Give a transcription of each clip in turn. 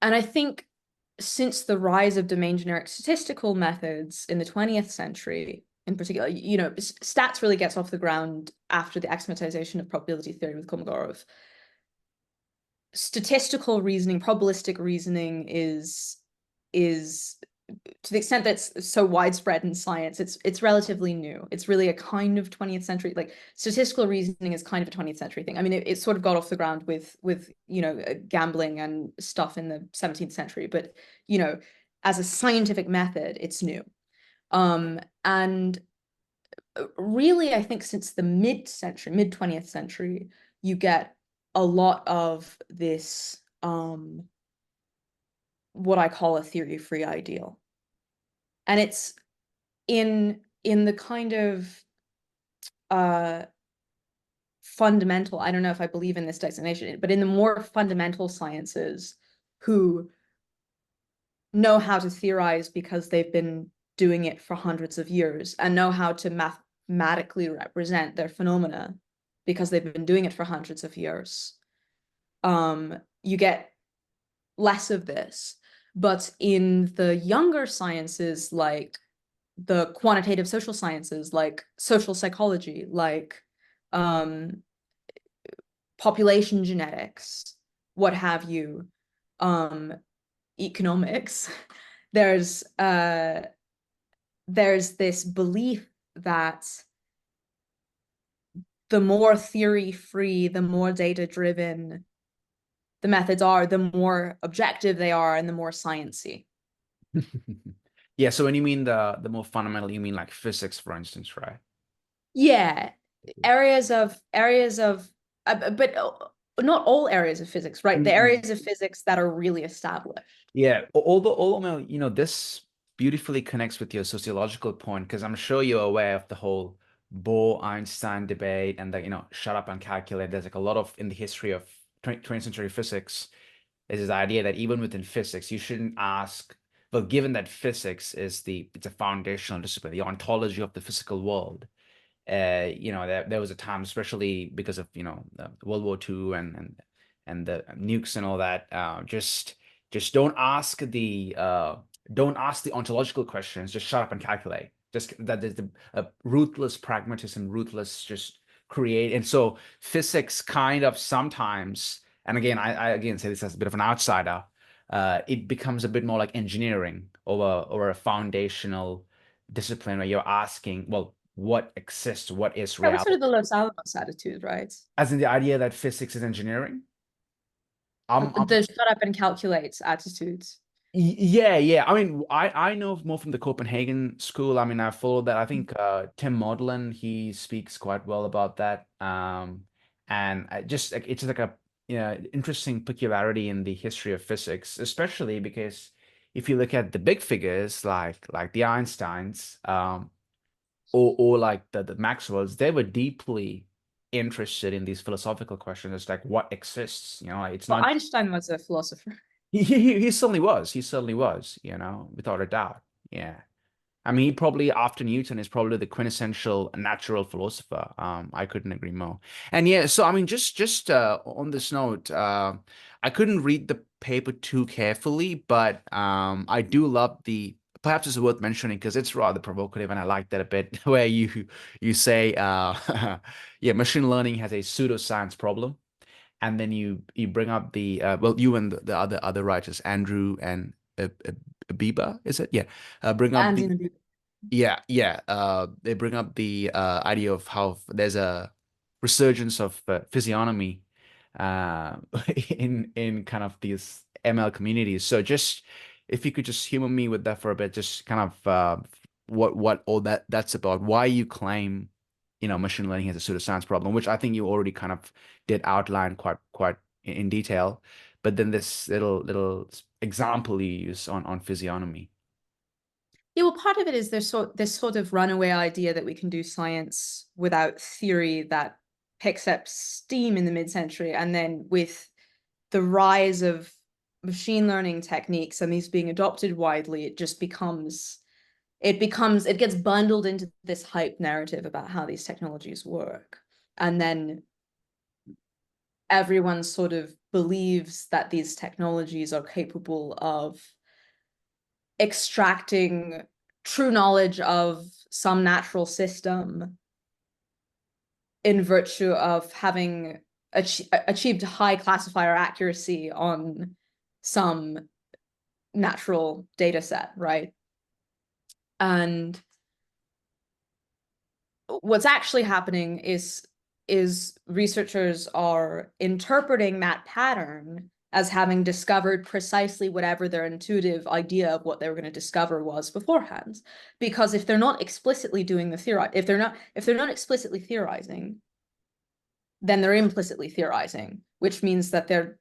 And I think since the rise of domain generic statistical methods in the 20th century, in particular, stats really gets off the ground after the axiomatization of probability theory with Kolmogorov. Statistical reasoning, probabilistic reasoning is to the extent that it's so widespread in science, it's relatively new. It's really a kind of 20th century, like statistical reasoning is kind of a 20th century thing. I mean, it sort of got off the ground with gambling and stuff in the 17th century, but as a scientific method, it's new. And really, I think since the mid-century, mid 20th century, you get a lot of this what I call a theory-free ideal. And it's in the kind of uh fundamental, I don't know if I believe in this designation, but in the more fundamental sciences who know how to theorize because they've been doing it for hundreds of years and know how to mathematically represent their phenomena because they've been doing it for hundreds of years. You get less of this. But in the younger sciences, like the quantitative social sciences, like social psychology, like population genetics, what have you, economics, there's this belief that the more theory-free, the more data-driven the methods are, the more objective they are, and the more sciencey. Yeah, so when you mean the more fundamental, you mean like physics, for instance, right? Yeah, areas of but not all areas of physics, right? The Mhm. areas of physics that are really established. Yeah, although this beautifully connects with your sociological point because I'm sure you're aware of the whole Bohr-Einstein debate and the shut up and calculate. There's like a lot of in the history of 20th century physics is this idea that even within physics you shouldn't ask. Well, given that physics it's a foundational discipline, the ontology of the physical world. There was a time, especially because of World War II and the nukes and all that. Just don't ask the ontological questions. Just shut up and calculate. Just that there's the ruthless pragmatism, ruthless just create. And so physics kind of sometimes, and again, I again say this as a bit of an outsider. It becomes a bit more like engineering or a foundational discipline where you're asking, well, what exists, what is That was sort reality, of the Los Alamos attitude, right? as in the idea that physics is engineering. I'm The shut up and calculate attitudes. Yeah, yeah. I mean, I know more from the Copenhagen school. I mean, I followed that. I think Tim Maudlin, he speaks quite well about that. And it's just like a interesting peculiarity in the history of physics, especially because if you look at the big figures like the Einsteins, or like the Maxwells, they were deeply interested in these philosophical questions. It's like what exists, it's Well, not. Einstein was a philosopher. He certainly was. He certainly was, without a doubt. Yeah. I mean, he probably after Newton is probably the quintessential natural philosopher. I couldn't agree more. And yeah, so I mean, just on this note, I couldn't read the paper too carefully, but I do love the. Perhaps it's worth mentioning because it's rather provocative, and I like that a bit. Where you say, yeah, machine learning has a pseudoscience problem, and then you bring up the well, you and the other writers, Andrew and Abiba, is it? Yeah, bring up And the in the yeah, they bring up the idea of how there's a resurgence of physiognomy uh, in kind of these ML communities. So just if you could just humor me with that for a bit, just kind of what all that's about, why you claim machine learning has a pseudoscience problem, which I think you already kind of did outline quite in detail, but then this little example you use on physiognomy. Yeah, well, part of it is this sort of runaway idea that we can do science without theory that picks up steam in the mid-century, and then with the rise of machine learning techniques and these being adopted widely, it gets bundled into this hype narrative about how these technologies work. And then everyone sort of believes that these technologies are capable of extracting true knowledge of some natural system in virtue of having achieved high classifier accuracy on some natural data set, right? And what's actually happening is researchers are interpreting that pattern as having discovered precisely whatever their intuitive idea of what they were going to discover was beforehand. Because if they're not explicitly doing the theory, if they're not explicitly theorizing, then they're implicitly theorizing, which means that they're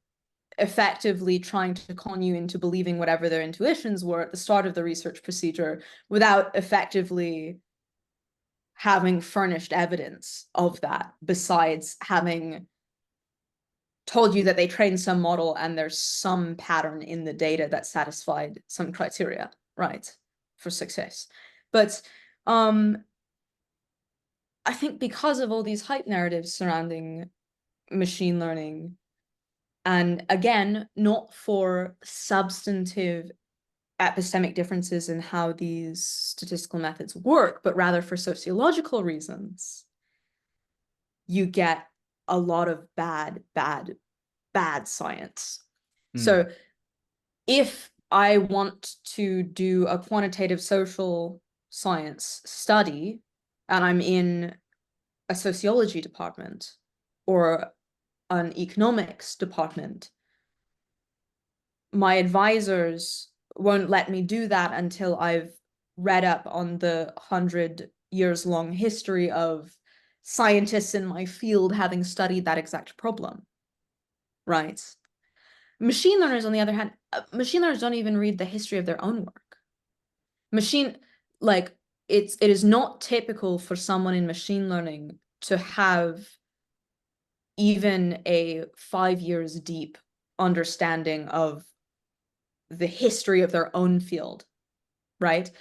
effectively trying to con you into believing whatever their intuitions were at the start of the research procedure without effectively having furnished evidence of that, besides having told you that they trained some model and there's some pattern in the data that satisfied some criteria, right, for success. But I think because of all these hype narratives surrounding machine learning, and again, not for substantive epistemic differences in how these statistical methods work, but rather for sociological reasons, you get a lot of bad science. Mm. So if I want to do a quantitative social science study and I'm in a sociology department or an economics department, my advisors won't let me do that until I've read up on the 100 years long history of scientists in my field having studied that exact problem, right? Machine learners, on the other hand, machine learners don't even read the history of their own work. Machine, like, it is not typical for someone in machine learning to have even a 5 years deep understanding of the history of their own field, right?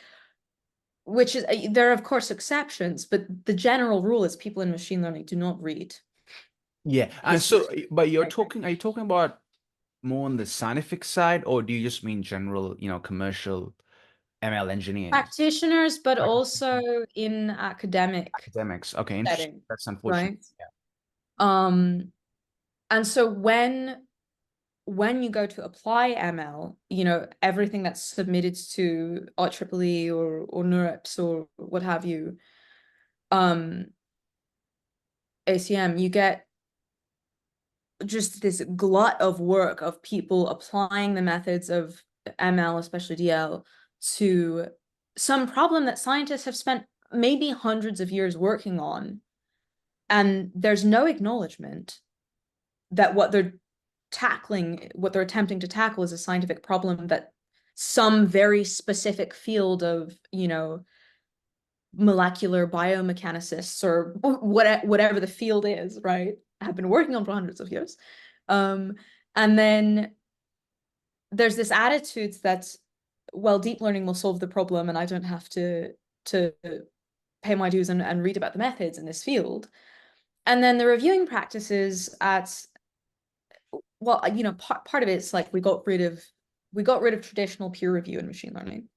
Which is, there are of course exceptions, but the general rule is people in machine learning do not read Yeah. And history. so, but Right? are you talking about more on the scientific side, or do you just mean general, commercial ML engineers? Practitioners, but Like also in academic academics. Okay, interesting. setting, That's unfortunate. right? Um, and so when you go to apply ML, everything that's submitted to IEEE or NeurIPS or what have you, um, ACM, you get just this glut of work of people applying the methods of ML, especially DL, to some problem that scientists have spent maybe hundreds of years working on. And there's no acknowledgement that what they're attempting to tackle is a scientific problem that some very specific field of, molecular biomechanicists or whatever the field is, right, have been working on for hundreds of years. And then there's this attitude that, well, deep learning will solve the problem and I don't have to pay my dues and read about the methods in this field. And then the reviewing practices at, well, part of it's like we got rid of traditional peer review in machine learning,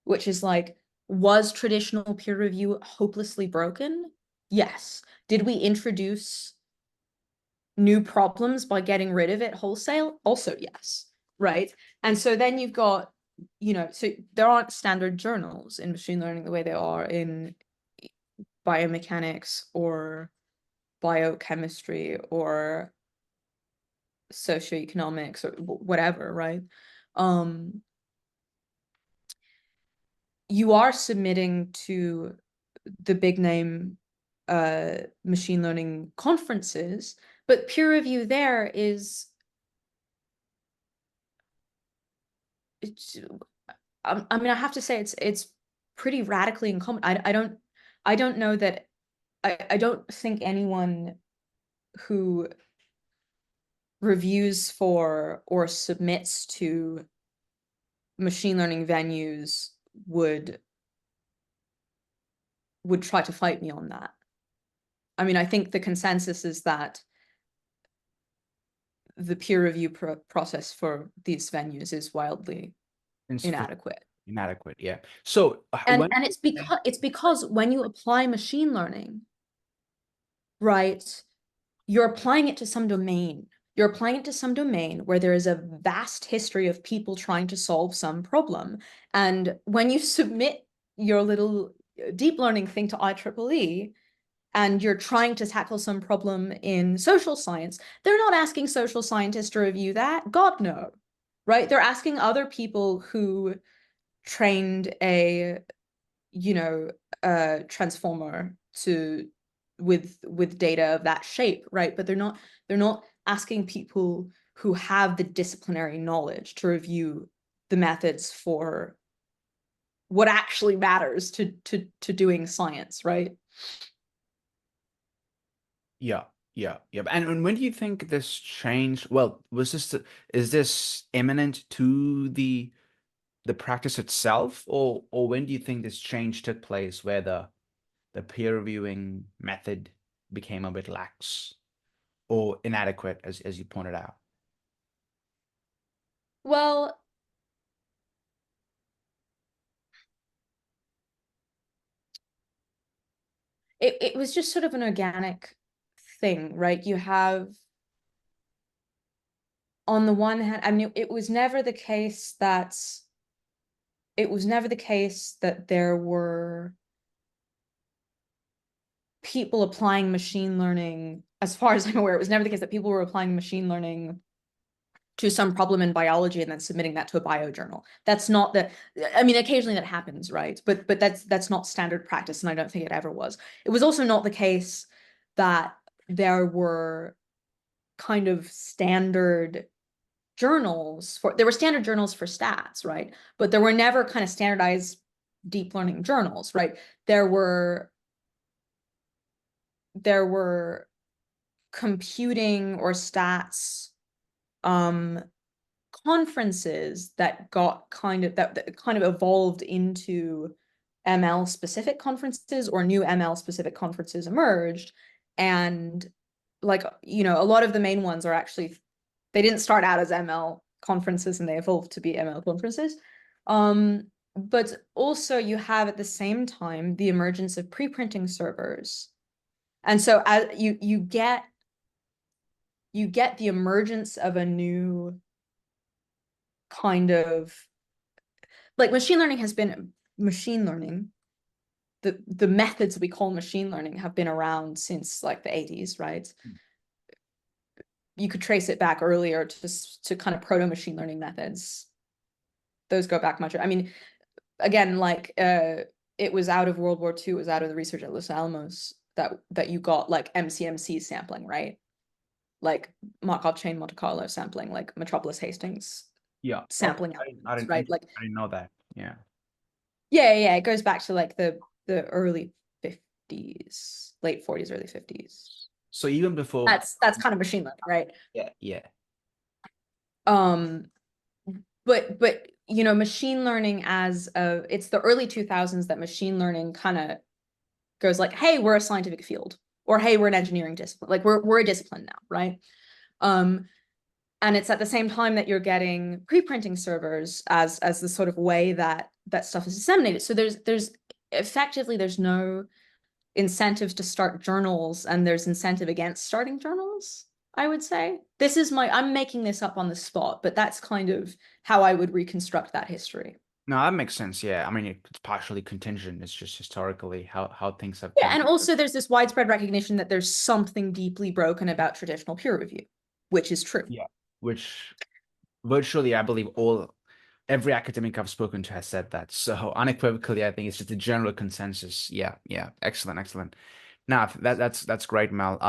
which is like, was traditional peer review hopelessly broken? Yes. Did we introduce new problems by getting rid of it wholesale? Also, yes. Right. And so then you've got, so there aren't standard journals in machine learning the way they are in biomechanics or biochemistry or socioeconomics or whatever, right? Um, you are submitting to the big name machine learning conferences, but peer review there is it's I mean, I have to say it's pretty radically uncommon. I don't know that I don't think anyone who reviews for or submits to machine learning venues would try to fight me on that. I mean, I think the consensus is that the peer review process for these venues is wildly Insufficient, inadequate. inadequate. Yeah. So And when it's because when you apply machine learning, right, you're applying it to some domain. You're applying it to some domain where there is a vast history of people trying to solve some problem. And when you submit your little deep learning thing to IEEE, and you're trying to tackle some problem in social science, they're not asking social scientists to review that. God, no. Right? They're asking other people who trained a transformer to with data of that shape, right? But they're not asking people who have the disciplinary knowledge to review the methods for what actually matters to doing science, right? Yeah, yeah, yeah. And when do you think this changed? Well, is this imminent to the practice itself, or when do you think this change took place where the peer reviewing method became a bit lax or inadequate, as you pointed out? Well, it was just sort of an organic thing, right? You have, on the one hand, I mean, it was never the case that there were people applying machine learning, as far as I'm aware, it was never the case that people were applying machine learning to some problem in biology and then submitting that to a biojournal. That's not the, I mean, occasionally that happens, right? But that's not standard practice, and I don't think it ever was. It was also not the case that there were kind of standard there were standard journals for stats, right? But there were never kind of standardized deep learning journals, right? There were computing or stats um conferences that got that kind of evolved into ML specific conferences, or new ML specific conferences emerged. And like, a lot of the main ones are actually, they didn't start out as ML conferences and they evolved to be ML conferences. But also you have at the same time the emergence of pre-printing servers. And so as you get the emergence of a new kind of, like, machine learning, the methods we call machine learning have been around since like the 80s, right? You could trace it back earlier to kind of proto machine learning methods. Those go back much. I mean, again, like it was out of World War II, it was out of the research at Los Alamos that you got like MCMC sampling, right? Like Markov chain Monte Carlo sampling, like Metropolis Hastings Yeah. Okay. sampling I didn't, I algorithms, didn't, right? Like, I didn't know that. Yeah. yeah, yeah, it goes back to like the early 50s, late 40s, early 50s. So even before, That's kind of machine learning, right? yeah, yeah, Um, but machine learning it's the early 2000s that machine learning kind of goes like, hey, we're a scientific field, or hey, we're an engineering discipline. Like we're a discipline now, right? Um, and it's at the same time that you're getting pre-printing servers as the sort of way that stuff is disseminated. So there's effectively there's no incentives to start journals, and there's incentive against starting journals, I would say. I'm making this up on the spot, but that's kind of how I would reconstruct that history. no, that makes sense. Yeah, I mean, it's partially contingent. It's just historically how things have Yeah, come. and also there's this widespread recognition that there's something deeply broken about traditional peer review, which is true. Yeah, which virtually, I believe every academic I've spoken to has said that. So unequivocally, I think it's just a general consensus. Yeah, yeah, excellent, excellent. Now that's great, Mel.